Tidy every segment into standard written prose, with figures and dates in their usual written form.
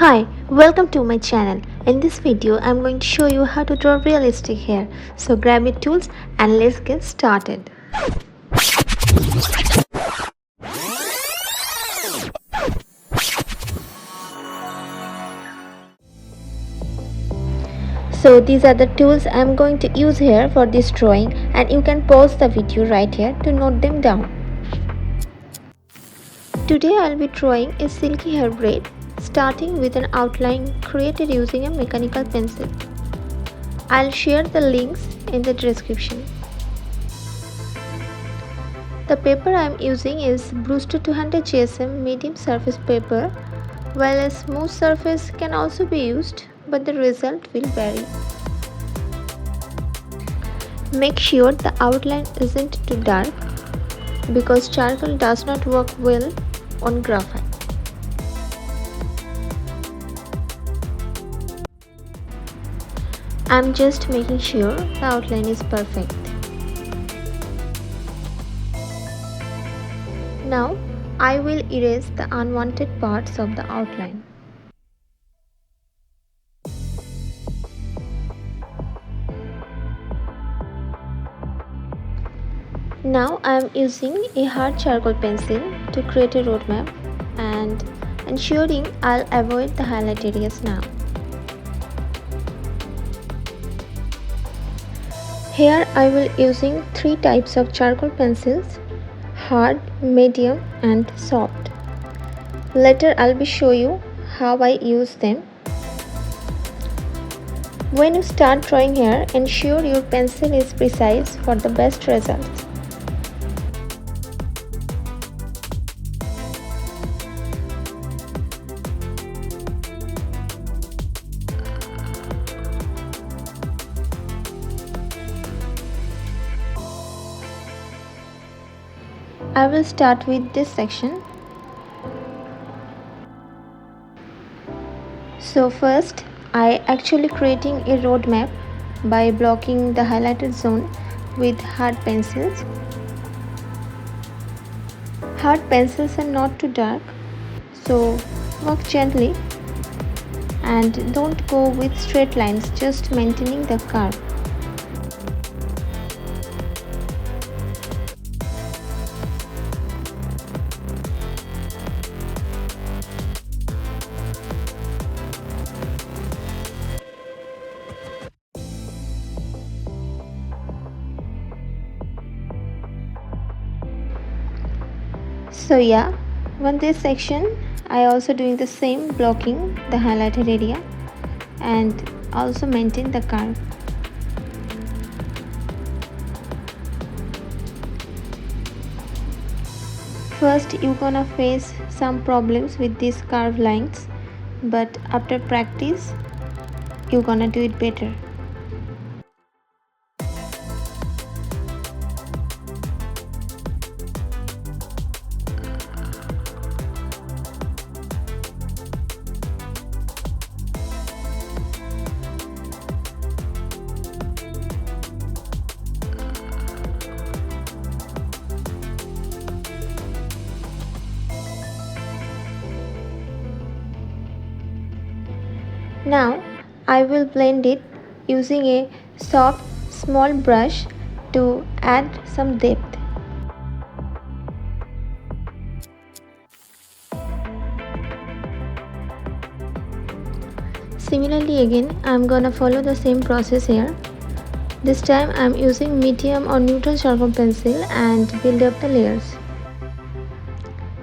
Hi, welcome to my channel. In this video, I'm going to show you how to draw realistic hair. So grab your tools and let's get started. So these are the tools I'm going to use here for this drawing, and you can pause the video right here to note them down. Today I'll be drawing a silky hair braid, starting with an outline created using a mechanical pencil. I'll share the links in the description. The paper I am using is Brewster 200 GSM medium surface paper, while a smooth surface can also be used, but the result will vary. Make sure the outline isn't too dark because charcoal does not work well on graphite. I'm just making sure the outline is perfect. Now I will erase the unwanted parts of the outline. Now I am using a hard charcoal pencil to create a roadmap and ensuring I'll avoid the highlight areas now. Here I will using 3 types of charcoal pencils: hard, medium and soft. Later I'll be show you how I use them. When you start drawing here, ensure your pencil is precise for the best results. I will start with this section. So first, I actually creating a roadmap by blocking the highlighted zone with hard pencils. Hard pencils are not too dark, so work gently and don't go with straight lines, just maintaining the curve. So yeah, on this section I also doing the same, blocking the highlighted area and also maintain the curve. First you're gonna face some problems with these curved lines, but after practice you're gonna do it better. Now I will blend it using a soft small brush to add some depth. Similarly again I am gonna follow the same process here. This time I am using medium or neutral charcoal pencil and build up the layers.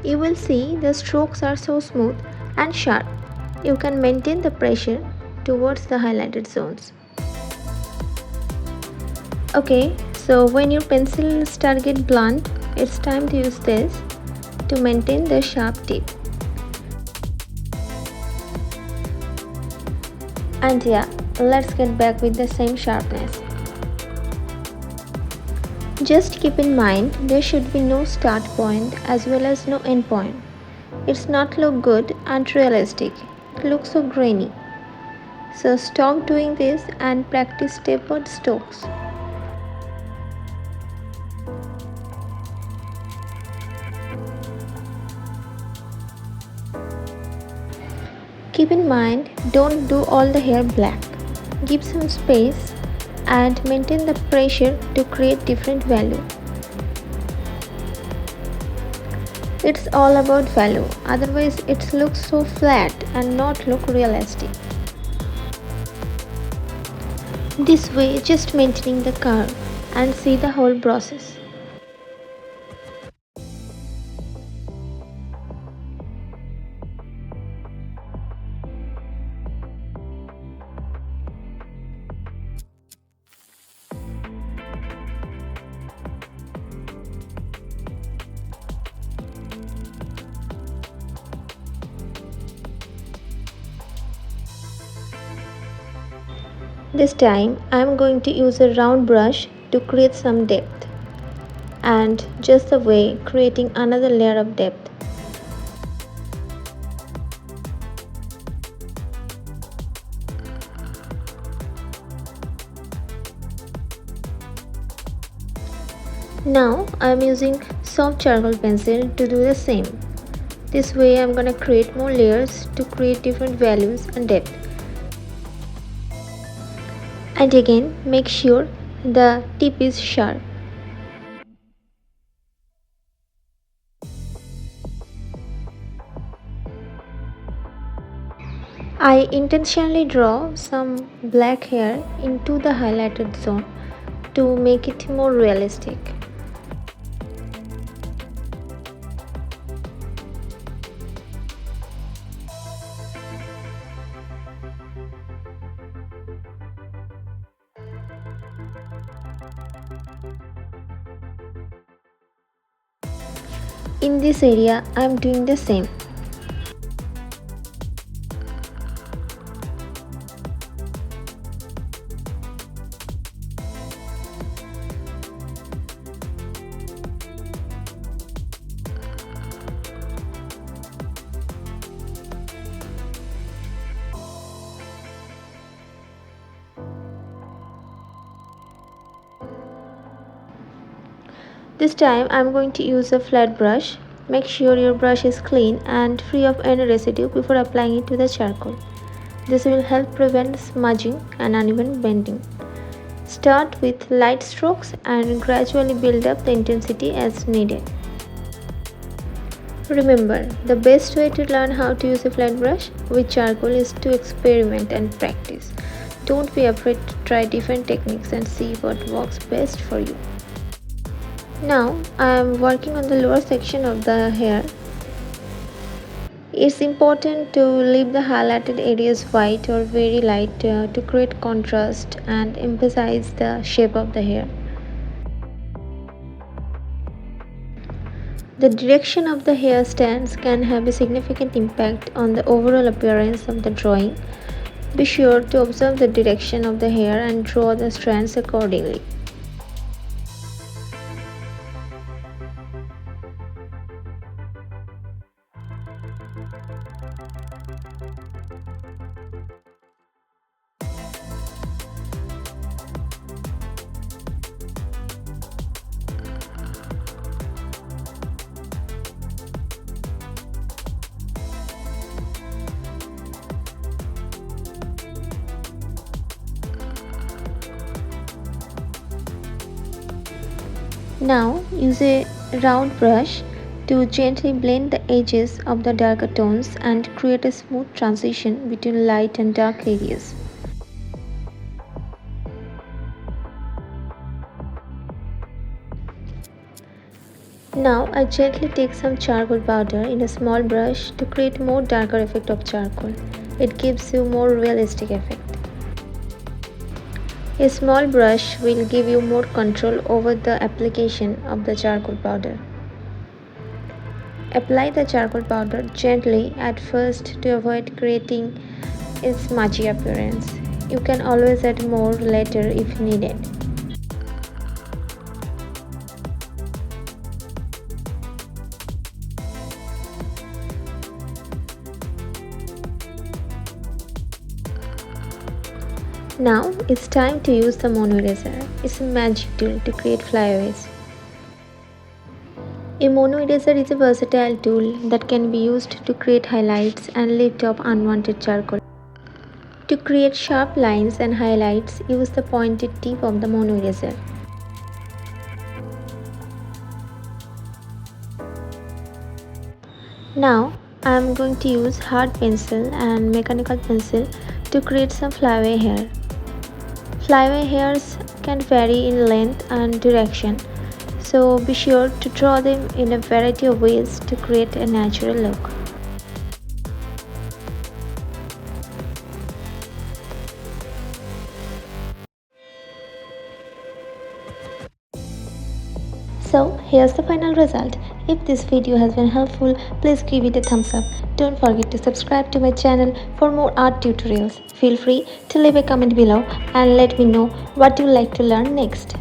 You will see the strokes are so smooth and sharp. You can maintain the pressure towards the highlighted zones. Okay, so when your pencil start get blunt, it's time to use this to maintain the sharp tip. And yeah, let's get back with the same sharpness. Just keep in mind there should be no start point as well as no end point. It's not look good and realistic. It looks so grainy. So stop doing this and practice tapered strokes. Keep in mind, don't do all the hair black. Give some space and maintain the pressure to create different value. It's all about value, otherwise it looks so flat and not look realistic. This way, just maintaining the curve and see the whole process. This time I am going to use a round brush to create some depth, and just the way creating another layer of depth. Now I am using soft charcoal pencil to do the same. This way I am gonna create more layers to create different values and depth. And again, make sure the tip is sharp. I intentionally draw some black hair into the highlighted zone to make it more realistic. In this area, I am doing the same. This time I am going to use a flat brush. Make sure your brush is clean and free of any residue before applying it to the charcoal. This will help prevent smudging and uneven bending. Start with light strokes and gradually build up the intensity as needed. Remember, the best way to learn how to use a flat brush with charcoal is to experiment and practice. Don't be afraid to try different techniques and see what works best for you. Now I am working on the lower section of the hair. It's important to leave the highlighted areas white or very light to create contrast and emphasize the shape of the hair. The direction of the hair stands can have a significant impact on the overall appearance of the drawing. Be sure to observe the direction of the hair and draw the strands accordingly. Now use a round brush to gently blend the edges of the darker tones and create a smooth transition between light and dark areas. Now I gently take some charcoal powder in a small brush to create more darker effect of charcoal. It gives you more realistic effect. A small brush will give you more control over the application of the charcoal powder. Apply the charcoal powder gently at first to avoid creating a smudgy appearance. You can always add more later if needed. Now it's time to use the mono eraser. It's a magic tool to create flyaways. A mono eraser is a versatile tool that can be used to create highlights and lift up unwanted charcoal. To create sharp lines and highlights, use the pointed tip of the mono eraser. Now, I am going to use hard pencil and mechanical pencil to create some flyaway hair. Flyaway hairs can vary in length and direction, so be sure to draw them in a variety of ways to create a natural look. So here's the final result. If this video has been helpful, please give it a thumbs up. Don't forget to subscribe to my channel for more art tutorials. Feel free to leave a comment below and let me know what you'd like to learn next.